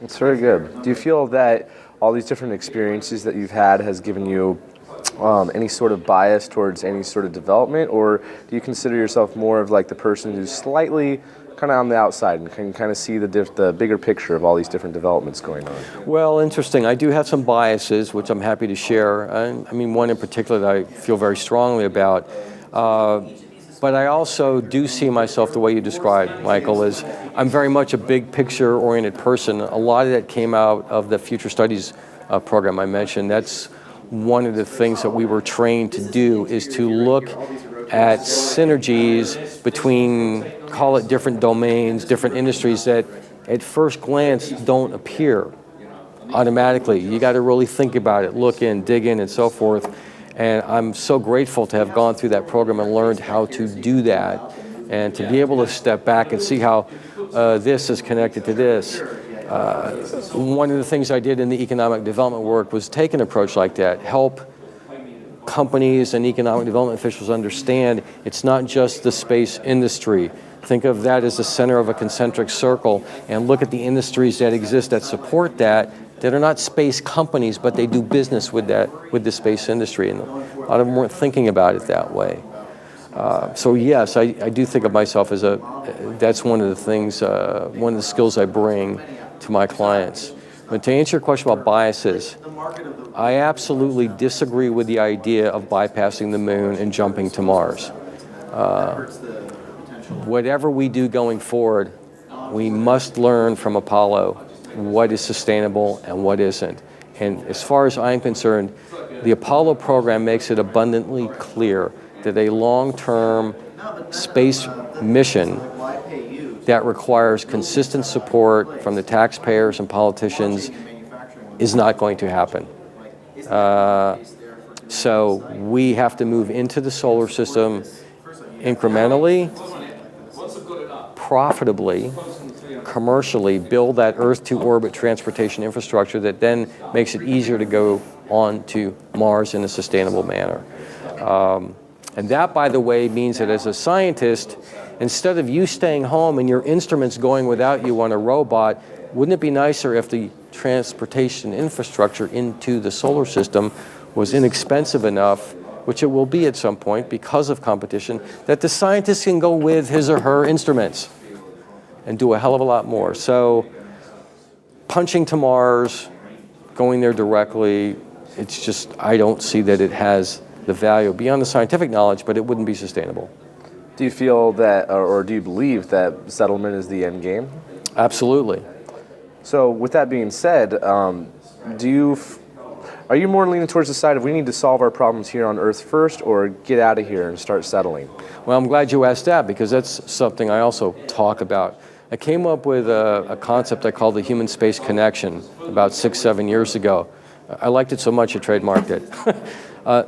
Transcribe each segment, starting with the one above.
It's very good. Do you feel that all these different experiences that you've had has given you any sort of bias towards any sort of development, or do you consider yourself more of like the person who's slightly kind of on the outside and can kind of see the bigger picture of all these different developments going on? Well, interesting. I do have some biases, which I'm happy to share. I mean, one in particular that I feel very strongly about. But I also do see myself the way you described, Michael, as I'm very much a big picture-oriented person. A lot of that came out of the Future Studies program I mentioned. That's one of the things that we were trained to do, is to look at synergies between, call it different domains, different industries that at first glance don't appear automatically. You got to really think about it, look in, dig in, and so forth. And I'm so grateful to have gone through that program and learned how to do that, and to be able to step back and see how this is connected to this. One of the things I did in the economic development work was take an approach like that, help companies and economic development officials understand it's not just the space industry. Think of that as the center of a concentric circle, and look at the industries that exist that support that are not space companies, but they do business with the space industry. And a lot of them weren't thinking about it that way. So yes, I do think of myself as that's one of the things, one of the skills I bring to my clients. But to answer your question about biases, I absolutely disagree with the idea of bypassing the moon and jumping to Mars. Whatever we do going forward, we must learn from Apollo what is sustainable and what isn't. And as far as I'm concerned, the Apollo program makes it abundantly clear that a long-term space mission that requires consistent support from the taxpayers and politicians is not going to happen. So we have to move into the solar system incrementally, profitably, commercially, build that Earth-to-orbit transportation infrastructure that then makes it easier to go on to Mars in a sustainable manner. And that, by the way, means that as a scientist, instead of you staying home and your instruments going without you on a robot, wouldn't it be nicer if the transportation infrastructure into the solar system was inexpensive enough, which it will be at some point because of competition, that the scientist can go with his or her instruments and do a hell of a lot more. So punching to Mars, going there directly, it's just, I don't see that it has the value beyond the scientific knowledge, but it wouldn't be sustainable. Do you feel that, or do you believe that settlement is the end game? Absolutely. So with that being said, are you more leaning towards the side of we need to solve our problems here on Earth first, or get out of here and start settling? Well, I'm glad you asked that, because that's something I also talk about. I came up with a concept I call the human space connection about 6-7 years ago. I liked it so much I trademarked it.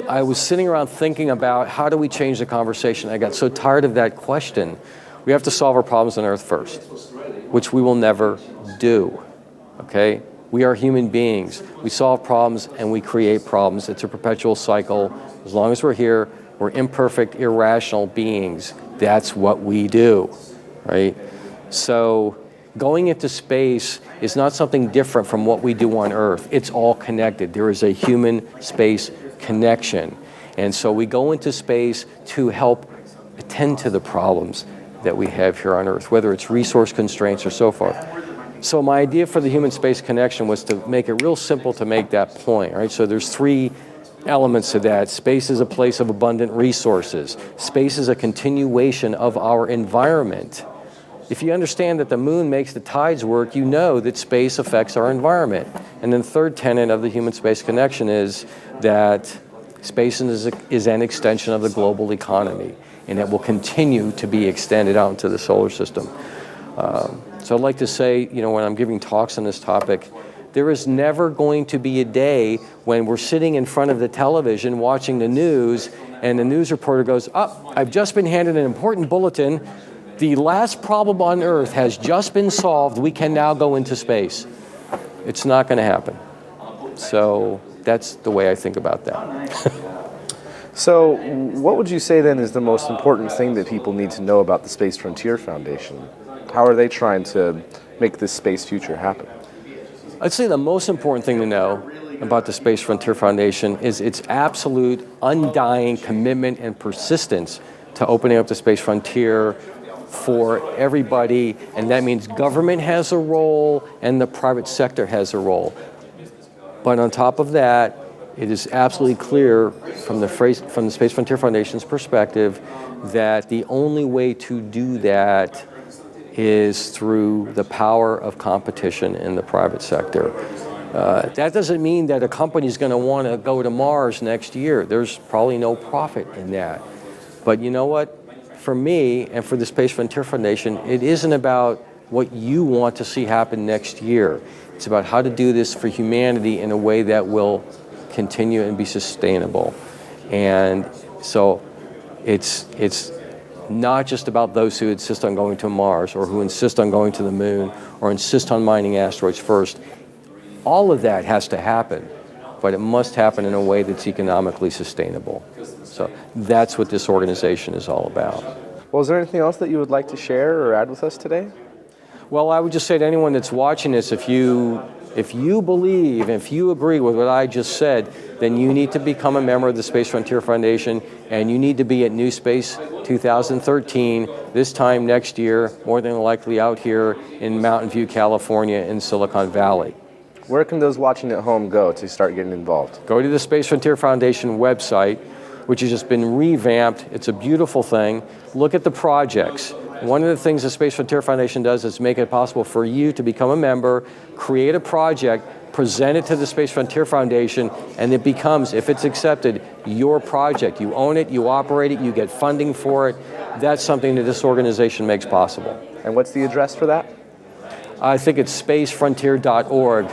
I was sitting around thinking about how do we change the conversation. I got so tired of that question. We have to solve our problems on Earth first, which we will never do, okay? We are human beings. We solve problems and we create problems. It's a perpetual cycle. As long as we're here, we're imperfect, irrational beings. That's what we do, right? So going into space is not something different from what we do on Earth. It's all connected. There is a human space connection. And so we go into space to help attend to the problems that we have here on Earth, whether it's resource constraints or so forth. So my idea for the human space connection was to make it real simple to make that point, right? So there's 3 elements to that. Space is a place of abundant resources. Space is a continuation of our environment. If you understand that the moon makes the tides work, you know that space affects our environment. And then the third tenet of the human space connection is that space is an extension of the global economy, and it will continue to be extended out into the solar system. So I'd like to say, when I'm giving talks on this topic, there is never going to be a day when we're sitting in front of the television watching the news and the news reporter goes, I've just been handed an important bulletin. The last problem on Earth has just been solved. We can now go into space. It's not going to happen. So that's the way I think about that. So what would you say then is the most important thing that people need to know about the Space Frontier Foundation? How are they trying to make this space future happen? I'd say the most important thing to know about the Space Frontier Foundation is its absolute undying commitment and persistence to opening up the space frontier for everybody, and that means government has a role and the private sector has a role. But on top of that, it is absolutely clear from the Space Frontier Foundation's perspective that the only way to do that is through the power of competition in the private sector. That doesn't mean that a company is going to want to go to Mars next year. There's probably no profit in that. But you know what? For me and for the Space Frontier Foundation, it isn't about what you want to see happen next year. It's about how to do this for humanity in a way that will continue and be sustainable. And so it's not just about those who insist on going to Mars or who insist on going to the moon or insist on mining asteroids first. All of that has to happen, but it must happen in a way that's economically sustainable. So that's what this organization is all about. Well, is there anything else that you would like to share or add with us today? Well, I would just say to anyone that's watching this, if you believe, if you agree with what I just said, then you need to become a member of the Space Frontier Foundation, and you need to be at NewSpace 2013, this time next year, more than likely out here in Mountain View, California, in Silicon Valley. Where can those watching at home go to start getting involved? Go to the Space Frontier Foundation website, which has just been revamped. It's a beautiful thing. Look at the projects. One of the things the Space Frontier Foundation does is make it possible for you to become a member, create a project, present it to the Space Frontier Foundation, and it becomes, if it's accepted, your project. You own it, you operate it, you get funding for it. That's something that this organization makes possible. And what's the address for that? I think it's spacefrontier.org.